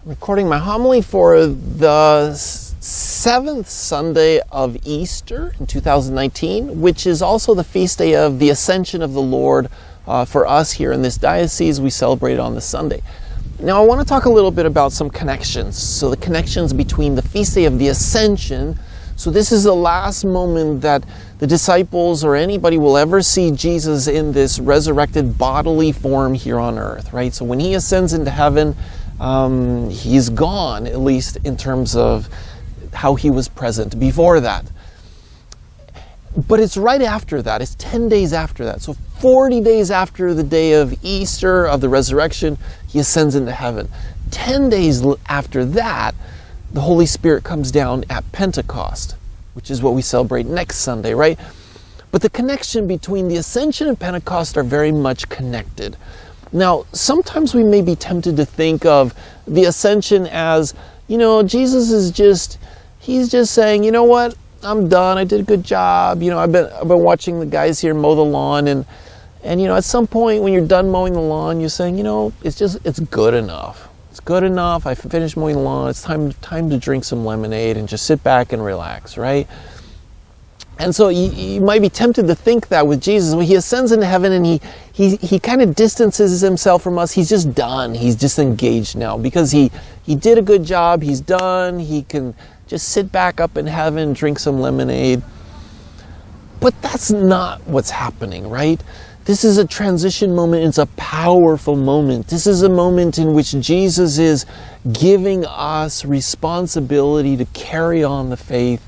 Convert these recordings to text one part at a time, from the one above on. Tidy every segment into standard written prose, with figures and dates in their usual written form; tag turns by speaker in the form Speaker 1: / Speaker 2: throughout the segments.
Speaker 1: recording my homily for the seventh Sunday of Easter in 2019, which is also the feast day of the Ascension of the Lord for us here in this diocese. We celebrate it on this Sunday. Now I want to talk a little bit about some connections. So the connections between the feast day of the Ascension. So this is the last moment that the disciples or anybody will ever see Jesus in this resurrected bodily form here on earth, right? So when he ascends into heaven, he's gone, at least in terms of how he was present before that. But it's right after that. It's 10 days after that. So 40 days after the day of Easter, of the resurrection, he ascends into heaven. 10 days after that, the Holy Spirit comes down at Pentecost, which is what we celebrate next Sunday, right? But the connection between the Ascension and Pentecost are very much connected. Now, sometimes we may be tempted to think of the Ascension as, Jesus is he's just saying, you know what, I'm done, I did a good job, I've been watching the guys here mow the lawn, and at some point when you're done mowing the lawn, you're saying, it's good enough. It's good enough, I finished mowing the lawn, it's time to drink some lemonade and just sit back and relax, right? And so you might be tempted to think that with Jesus. When he ascends into heaven and he kind of distances himself from us, he's just done. He's just engaged now because he did a good job. He's done. He can just sit back up in heaven, drink some lemonade. But that's not what's happening, right? This is a transition moment. It's a powerful moment. This is a moment in which Jesus is giving us responsibility to carry on the faith,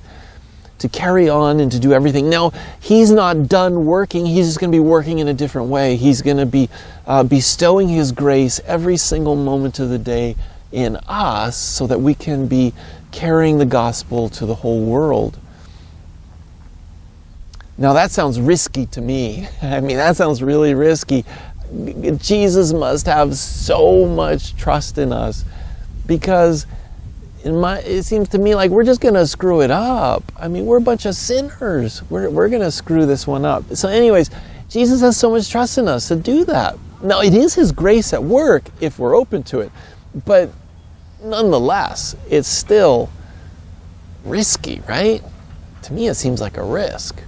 Speaker 1: to carry on and to do everything. Now, he's not done working. He's just going to be working in a different way. He's going to be bestowing his grace every single moment of the day in us so that we can be carrying the gospel to the whole world. Now, that sounds risky to me. That sounds really risky. Jesus must have so much trust in us because it seems to me like we're just going to screw it up. We're a bunch of sinners. We're going to screw this one up. So anyways, Jesus has so much trust in us to do that. Now, it is his grace at work if we're open to it. But nonetheless, it's still risky, right? To me, it seems like a risk.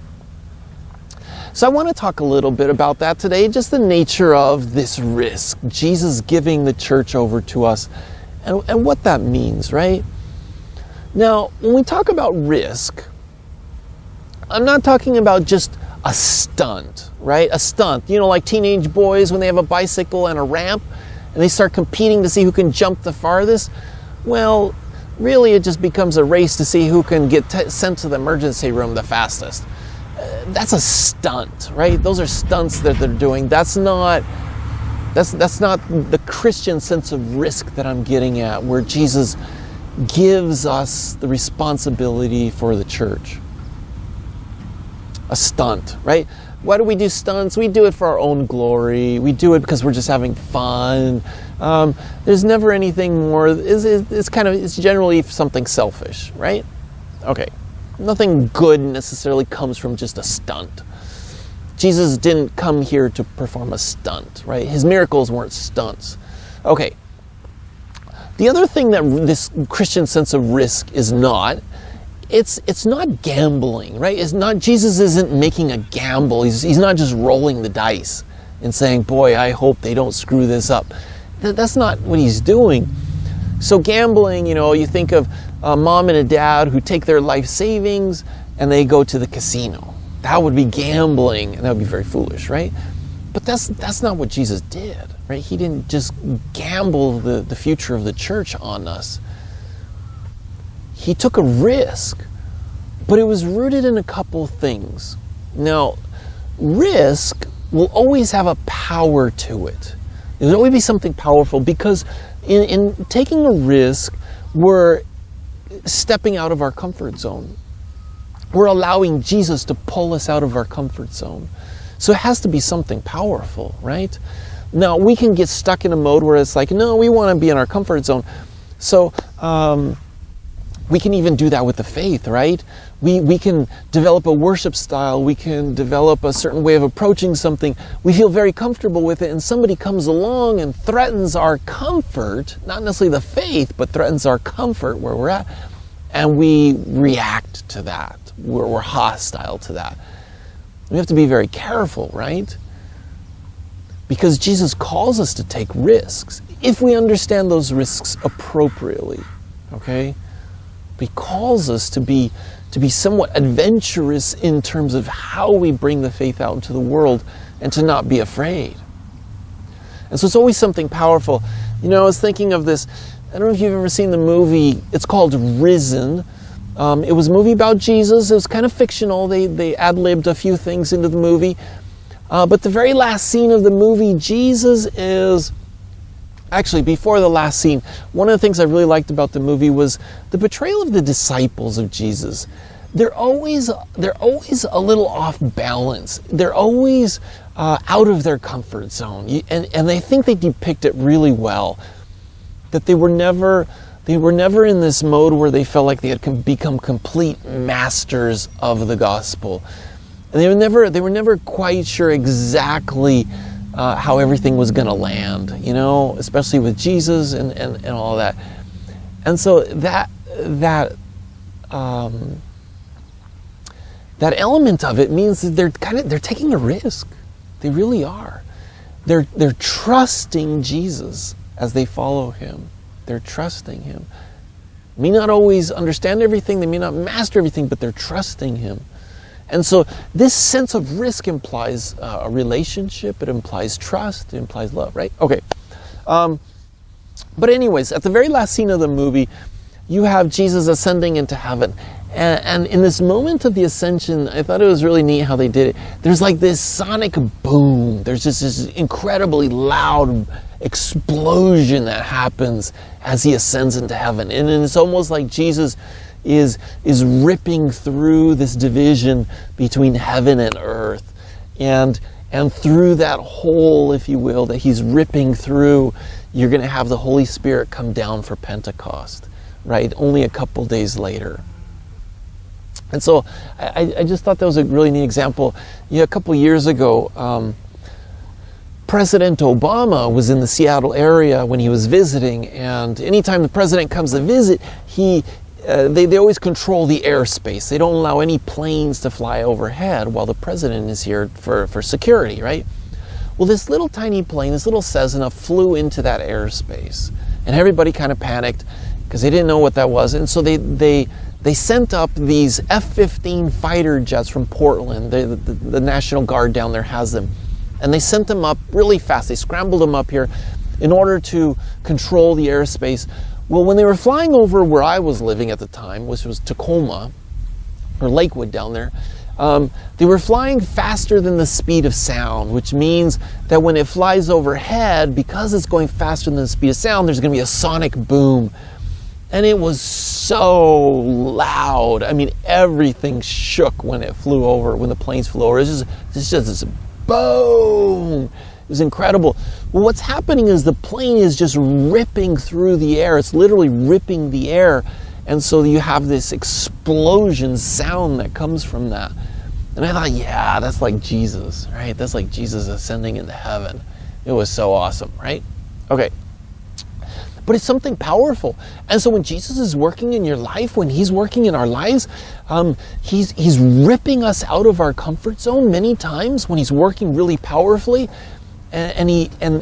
Speaker 1: So I want to talk a little bit about that today, just the nature of this risk, Jesus giving the church over to us, and what that means, right? Now, when we talk about risk, I'm not talking about just a stunt, right? A stunt, like teenage boys when they have a bicycle and a ramp, and they start competing to see who can jump the farthest. Well, really it just becomes a race to see who can get sent to the emergency room the fastest. That's a stunt, right? Those are stunts that they're doing. That's not the Christian sense of risk that I'm getting at, where Jesus gives us the responsibility for the church. A stunt, right? Why do we do stunts? We do it for our own glory. We do it because we're just having fun. There's never anything more. It's generally something selfish, right? Okay. Nothing good necessarily comes from just a stunt. Jesus didn't come here to perform a stunt, right? His miracles weren't stunts. Okay. The other thing that this Christian sense of risk is not, it's not gambling, right? It's not, Jesus isn't making a gamble. He's not just rolling the dice and saying, boy, I hope they don't screw this up. That's not what he's doing. So gambling, you think of a mom and a dad who take their life savings and they go to the casino. That would be gambling, and that would be very foolish, right? But that's not what Jesus did, right? He didn't just gamble the future of the church on us. He took a risk, but it was rooted in a couple things. Now, risk will always have a power to it. There'll always be something powerful because in taking a risk, we're stepping out of our comfort zone. We're allowing Jesus to pull us out of our comfort zone. So it has to be something powerful, right? Now, we can get stuck in a mode where it's like, no, we want to be in our comfort zone. So we can even do that with the faith, right? We can develop a worship style. We can develop a certain way of approaching something. We feel very comfortable with it, and somebody comes along and threatens our comfort, not necessarily the faith, but threatens our comfort where we're at, and we react to that. We're hostile to that. We have to be very careful, right? Because Jesus calls us to take risks, if we understand those risks appropriately, okay? He calls us to be somewhat adventurous in terms of how we bring the faith out into the world and to not be afraid. And so it's always something powerful. You know, I was thinking of this, I don't know if you've ever seen the movie, it's called Risen. It was a movie about Jesus. It was kind of fictional. They ad-libbed a few things into the movie. But the very last scene of the movie, Jesus is... Actually, before the last scene, one of the things I really liked about the movie was the portrayal of the disciples of Jesus. They're always a little off balance. They're always out of their comfort zone, and I think they depict it really well. That they were never in this mode where they felt like they had become complete masters of the gospel, and they were never quite sure exactly how everything was going to land, you know, especially with Jesus and all that. And so that element of it means that they're taking a risk. They really are. They're trusting Jesus as they follow him. They're trusting him. May not always understand everything, they may not master everything, but they're trusting him. And so this sense of risk implies a relationship, it implies trust, it implies love, right? Okay. But anyways, at the very last scene of the movie, you have Jesus ascending into heaven. And in this moment of the ascension, I thought it was really neat how they did it. There's like this sonic boom. There's just this incredibly loud explosion that happens as he ascends into heaven. And it's almost like Jesus is ripping through this division between heaven and earth. And through that hole, if you will, that he's ripping through, you're going to have the Holy Spirit come down for Pentecost, right? Only a couple days later. And so I just thought that was a really neat example. You know, a couple years ago, President Obama was in the Seattle area when he was visiting, and anytime the president comes to visit, they always control the airspace. They don't allow any planes to fly overhead while the president is here for security, right? Well, this little tiny plane, this little Cessna, flew into that airspace, and everybody kind of panicked because they didn't know what that was. And so they sent up these F-15 fighter jets from Portland. The National Guard down there has them. And they sent them up really fast. They scrambled them up here in order to control the airspace. Well, when they were flying over where I was living at the time, which was Tacoma, or Lakewood down there, they were flying faster than the speed of sound, which means that when it flies overhead, because it's going faster than the speed of sound, there's going to be a sonic boom. And it was so loud. I mean, everything shook when it flew over, when the planes flew over. It's just this boom. It was incredible. Well, what's happening is the plane is just ripping through the air. It's literally ripping the air. And so you have this explosion sound that comes from that. And I thought, yeah, that's like Jesus, right? That's like Jesus ascending into heaven. It was so awesome, right? Okay. But it's something powerful. And so when Jesus is working in your life, when he's working in our lives, he's ripping us out of our comfort zone many times when he's working really powerfully. And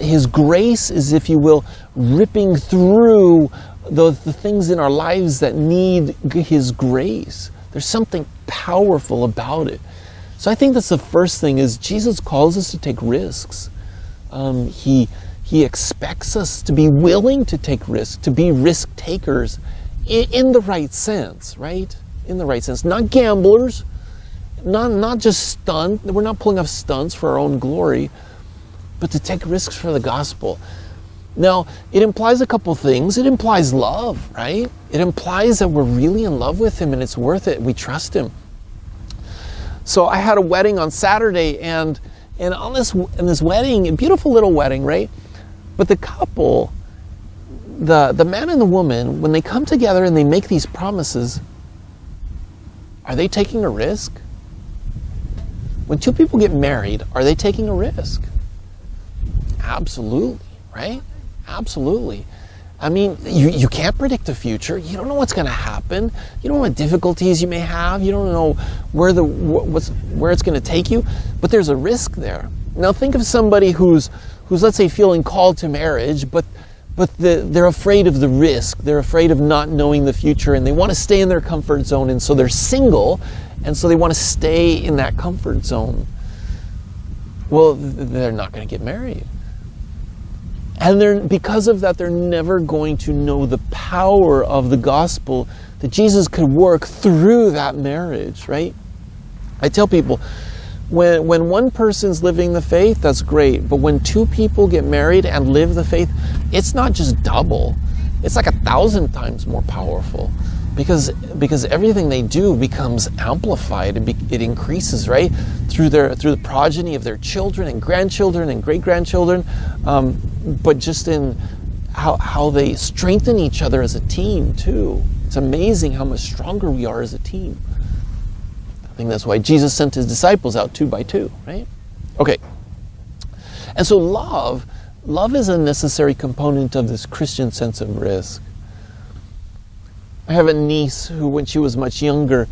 Speaker 1: his grace is, if you will, ripping through the things in our lives that need his grace. There's something powerful about it. So I think that's the first thing, is Jesus calls us to take risks. He expects us to be willing to take risks, to be risk takers in the right sense, right? In the right sense. Not gamblers, not just stunt. We're not pulling off stunts for our own glory, but to take risks for the gospel. Now, it implies a couple things. It implies love, right? It implies that we're really in love with him and it's worth it. We trust him. So I had a wedding on Saturday, and in this wedding, a beautiful little wedding, right? But the couple, the man and the woman, when they come together and they make these promises, are they taking a risk? When two people get married, are they taking a risk? Absolutely, right? Absolutely. I mean, you can't predict the future. You don't know what's going to happen. You don't know what difficulties you may have. You don't know where it's going to take you. But there's a risk there. Now think of somebody who's let's say feeling called to marriage, but they're afraid of the risk. They're afraid of not knowing the future, and they want to stay in their comfort zone, and so they're single, and so they want to stay in that comfort zone. Well, they're not going to get married. And because of that, they're never going to know the power of the gospel, that Jesus could work through that marriage, right? I tell people, when one person's living the faith, that's great. But when two people get married and live the faith, it's not just double. It's like 1,000 times more powerful. Because everything they do becomes amplified. It increases, right? Through the progeny of their children and grandchildren and great-grandchildren. But just in how they strengthen each other as a team, too. It's amazing how much stronger we are as a team. I think that's why Jesus sent his disciples out 2 by 2, right? Okay. And so love is a necessary component of this Christian sense of risk. I have a niece who, when she was much younger,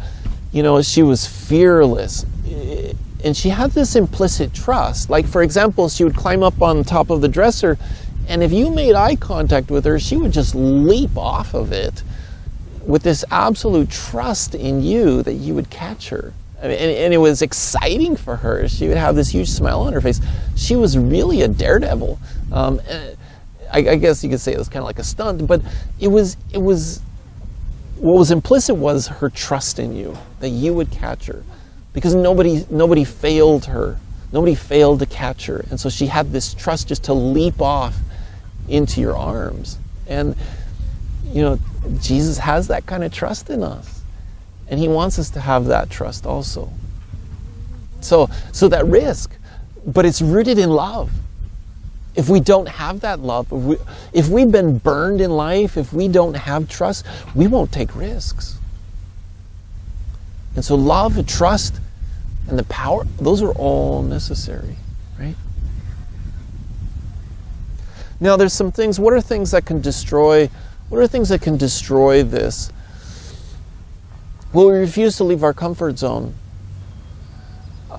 Speaker 1: she was fearless. And she had this implicit trust. Like, for example, she would climb up on top of the dresser, and if you made eye contact with her, she would just leap off of it with this absolute trust in you that you would catch her. I mean, and it was exciting for her. She would have this huge smile on her face. She was really a daredevil. I guess you could say it was kind of like a stunt, but it was what was implicit was her trust in you, that you would catch her, because nobody failed her. Nobody failed to catch her. And so she had this trust just to leap off into your arms. And, Jesus has that kind of trust in us. And he wants us to have that trust also. So that risk, but it's rooted in love. If we don't have that love, if we've been burned in life, if we don't have trust, we won't take risks. And so love and trust and the power, those are all necessary, right? Now there's some things, what are things that can destroy this? Well, we refuse to leave our comfort zone.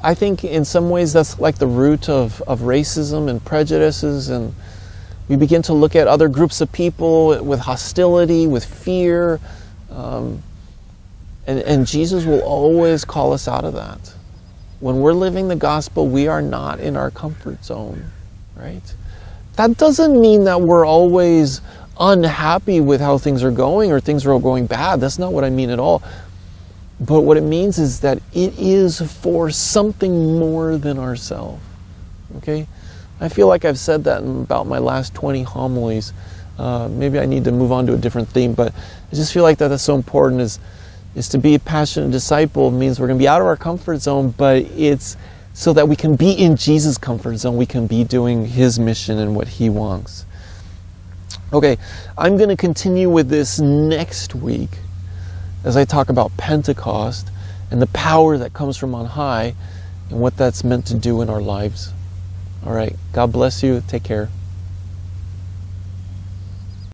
Speaker 1: I think in some ways that's like the root of racism and prejudices, and we begin to look at other groups of people with hostility, with fear, and Jesus will always call us out of that. When we're living the gospel, we are not in our comfort zone, right? That doesn't mean that we're always unhappy with how things are going or things are going bad. That's not what I mean at all. But what it means is that it is for something more than ourselves. Okay? I feel like I've said that in about my last 20 homilies. Maybe I need to move on to a different theme, but I just feel like that's so important is to be a passionate disciple. Means we're going to be out of our comfort zone, but it's so that we can be in Jesus' comfort zone. We can be doing his mission and what he wants. Okay, I'm going to continue with this next week as I talk about Pentecost and the power that comes from on high and what that's meant to do in our lives. All right, God bless you. Take care.